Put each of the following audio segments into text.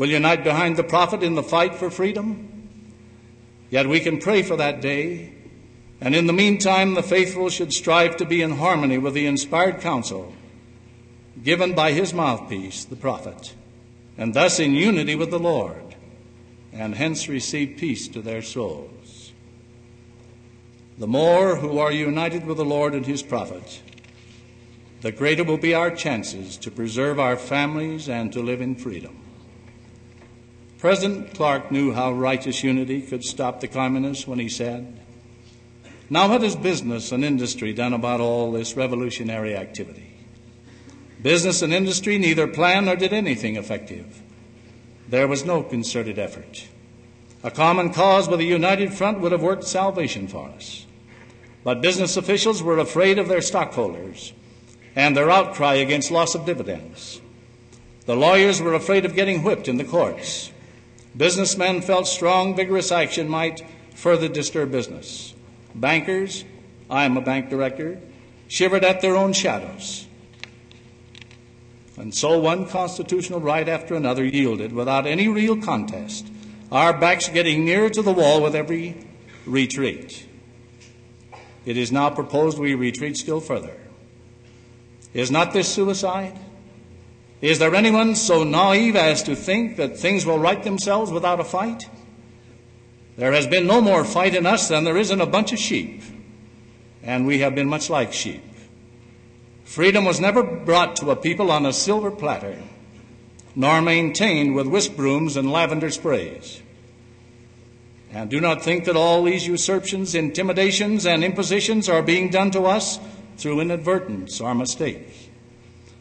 will unite behind the prophet in the fight for freedom. Yet we can pray for that day, and in the meantime the faithful should strive to be in harmony with the inspired counsel given by his mouthpiece, the prophet, and thus in unity with the Lord, and hence receive peace to their souls. The more who are united with the Lord and his prophet, the greater will be our chances to preserve our families and to live in freedom. President Clark knew how righteous unity could stop the communists when he said, "Now what has business and industry done about all this revolutionary activity? Business and industry neither planned nor did anything effective. There was no concerted effort. A common cause with a united front would have worked salvation for us. But business officials were afraid of their stockholders and their outcry against loss of dividends. The lawyers were afraid of getting whipped in the courts. Businessmen felt strong, vigorous action might further disturb business. Bankers, I am a bank director, shivered at their own shadows. And so one constitutional right after another yielded without any real contest, our backs getting nearer to the wall with every retreat. It is now proposed we retreat still further. Is not this suicide? Is there anyone so naive as to think that things will right themselves without a fight? There has been no more fight in us than there is in a bunch of sheep, and we have been much like sheep. Freedom was never brought to a people on a silver platter, nor maintained with whisk brooms and lavender sprays. And do not think that all these usurpations, intimidations, and impositions are being done to us through inadvertence or mistake.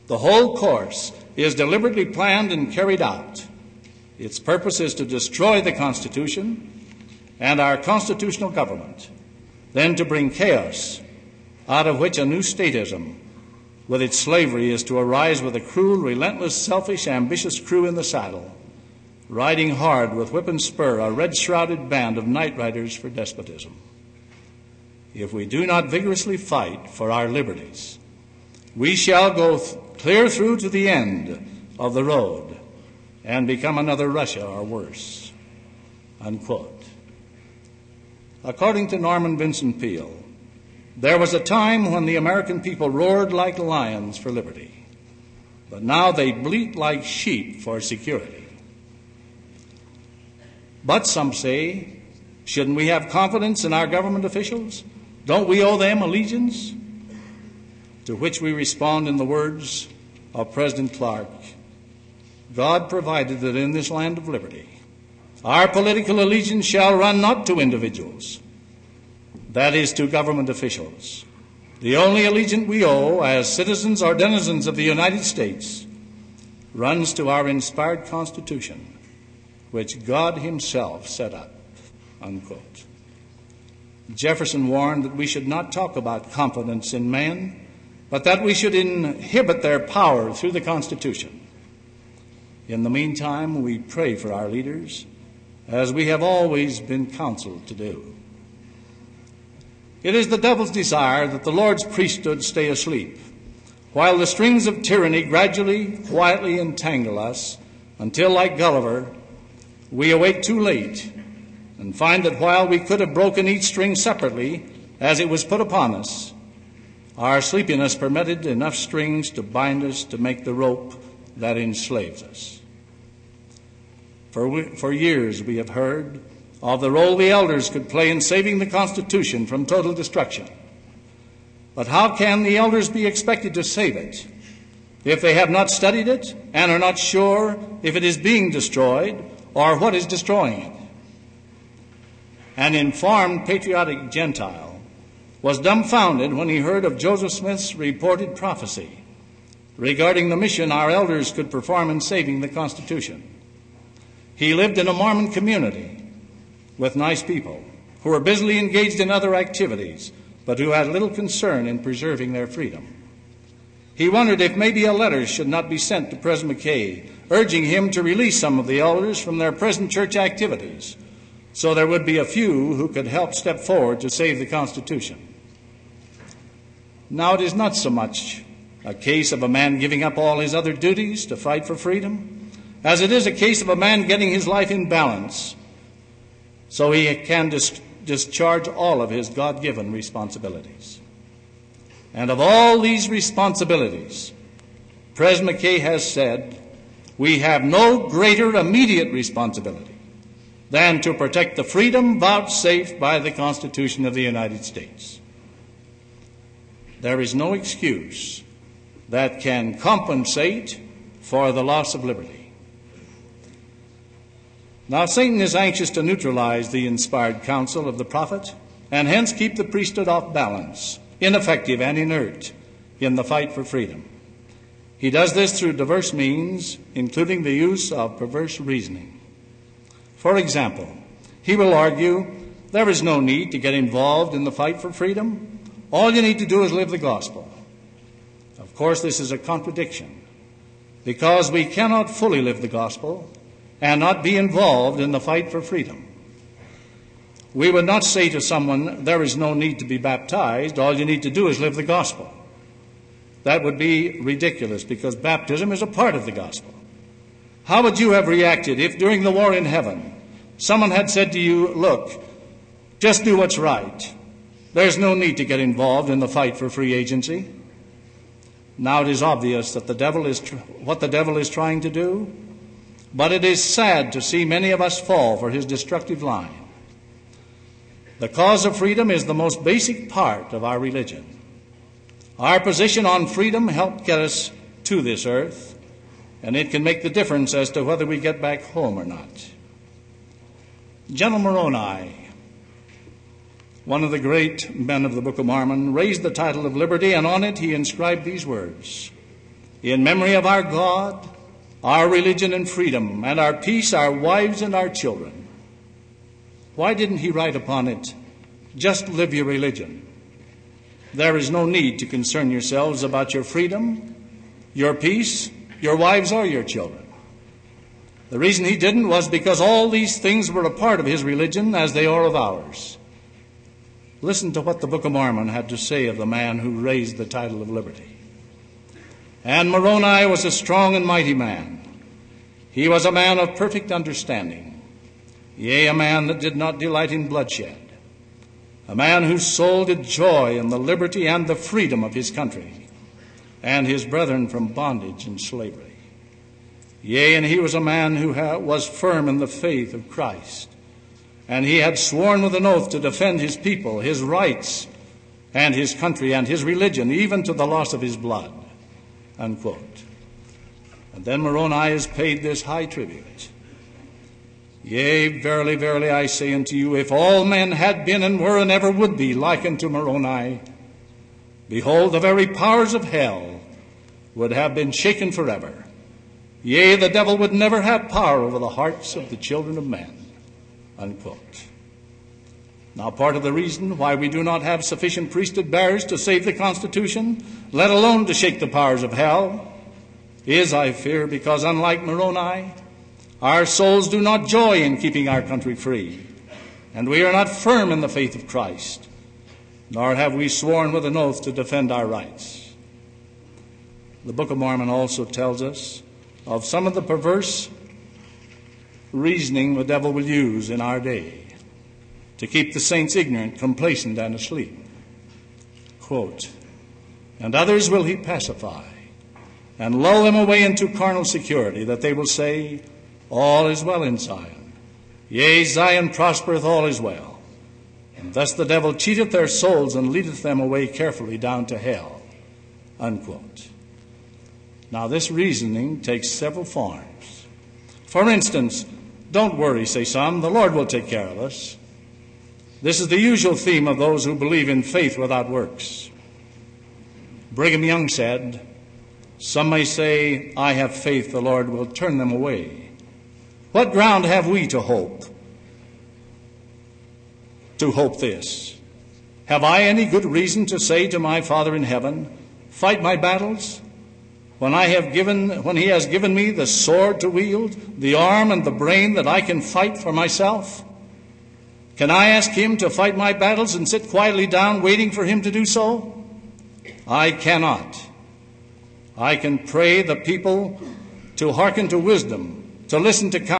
The whole course is deliberately planned and carried out. Its purpose is to destroy the Constitution and our constitutional government, then to bring chaos out of which a new statism with its slavery is to arise with a cruel, relentless, selfish, ambitious crew in the saddle, riding hard with whip and spur a red-shrouded band of night riders for despotism. If we do not vigorously fight for our liberties, we shall go clear through to the end of the road and become another Russia or worse." Unquote. According to Norman Vincent Peale, there was a time when the American people roared like lions for liberty, but now they bleat like sheep for security. But some say, shouldn't we have confidence in our government officials? Don't we owe them allegiance? To which we respond in the words of President Clark, "God provided that in this land of liberty, our political allegiance shall run not to individuals, that is, to government officials. The only allegiance we owe as citizens or denizens of the United States runs to our inspired Constitution, which God himself set up." Unquote. Jefferson warned that we should not talk about confidence in men, but that we should inhibit their power through the Constitution. In the meantime, we pray for our leaders, as we have always been counseled to do. It is the devil's desire that the Lord's priesthood stay asleep, while the strings of tyranny gradually, quietly entangle us, until, like Gulliver, we awake too late and find that while we could have broken each string separately as it was put upon us, our sleepiness permitted enough strings to bind us to make the rope that enslaves us. For years we have heard of the role the elders could play in saving the Constitution from total destruction. But how can the elders be expected to save it if they have not studied it and are not sure if it is being destroyed or what is destroying it? An informed, patriotic Gentile was dumbfounded when he heard of Joseph Smith's reported prophecy regarding the mission our elders could perform in saving the Constitution. He lived in a Mormon community with nice people who were busily engaged in other activities, but who had little concern in preserving their freedom. He wondered if maybe a letter should not be sent to President McKay, urging him to release some of the elders from their present church activities, so there would be a few who could help step forward to save the Constitution. Now, it is not so much a case of a man giving up all his other duties to fight for freedom, as it is a case of a man getting his life in balance so he can discharge all of his God-given responsibilities. And of all these responsibilities, President McKay has said, we have no greater immediate responsibility than to protect the freedom vouchsafed by the Constitution of the United States. There is no excuse that can compensate for the loss of liberty. Now, Satan is anxious to neutralize the inspired counsel of the prophet and hence keep the priesthood off balance, ineffective and inert in the fight for freedom. He does this through diverse means, including the use of perverse reasoning. For example, he will argue there is no need to get involved in the fight for freedom. All you need to do is live the gospel. Of course, this is a contradiction, because we cannot fully live the gospel and not be involved in the fight for freedom. We would not say to someone, there is no need to be baptized, all you need to do is live the gospel. That would be ridiculous, because baptism is a part of the gospel. How would you have reacted if during the war in heaven someone had said to you, look, just do what's right. There's no need to get involved in the fight for free agency. Now it is obvious that what the devil is trying to do, but it is sad to see many of us fall for his destructive line. The cause of freedom is the most basic part of our religion. Our position on freedom helped get us to this earth, and it can make the difference as to whether we get back home or not. General Moroni, one of the great men of the Book of Mormon, raised the title of liberty, and on it he inscribed these words: in memory of our God, our religion and freedom, and our peace, our wives and our children. Why didn't he write upon it, just live your religion? There is no need to concern yourselves about your freedom, your peace, your wives, or your children. The reason he didn't was because all these things were a part of his religion as they are of ours. Listen to what the Book of Mormon had to say of the man who raised the title of liberty. And Moroni was a strong and mighty man. He was a man of perfect understanding, yea, a man that did not delight in bloodshed, a man whose soul did joy in the liberty and the freedom of his country and his brethren from bondage and slavery. Yea, and he was a man who was firm in the faith of Christ, and he had sworn with an oath to defend his people, his rights, and his country and his religion, even to the loss of his blood." Unquote. And then Moroni is paid this high tribute. "Yea, verily, verily, I say unto you, if all men had been and were and ever would be like unto Moroni, behold, the very powers of hell would have been shaken forever. Yea, the devil would never have power over the hearts of the children of men." Unquote. Now, part of the reason why we do not have sufficient priesthood bearers to save the Constitution, let alone to shake the powers of hell, is, I fear, because unlike Moroni, our souls do not joy in keeping our country free, and we are not firm in the faith of Christ, nor have we sworn with an oath to defend our rights. The Book of Mormon also tells us of some of the perverse reasoning the devil will use in our day to keep the saints ignorant, complacent, and asleep. Quote, "And others will he pacify, and lull them away into carnal security, that they will say, all is well in Zion. Yea, Zion prospereth, all is well. And thus the devil cheateth their souls and leadeth them away carefully down to hell." Unquote. Now, this reasoning takes several forms. For instance, "Don't worry," say some, "the Lord will take care of us." This is the usual theme of those who believe in faith without works. Brigham Young said, "Some may say, I have faith the Lord will turn them away. What ground have we to hope this? Have I any good reason to say to my Father in heaven, fight my battles, when he has given me the sword to wield, the arm and the brain that I can fight for myself? Can I ask him to fight my battles and sit quietly down waiting for him to do so? I cannot. I can pray the people to hearken to wisdom to listen to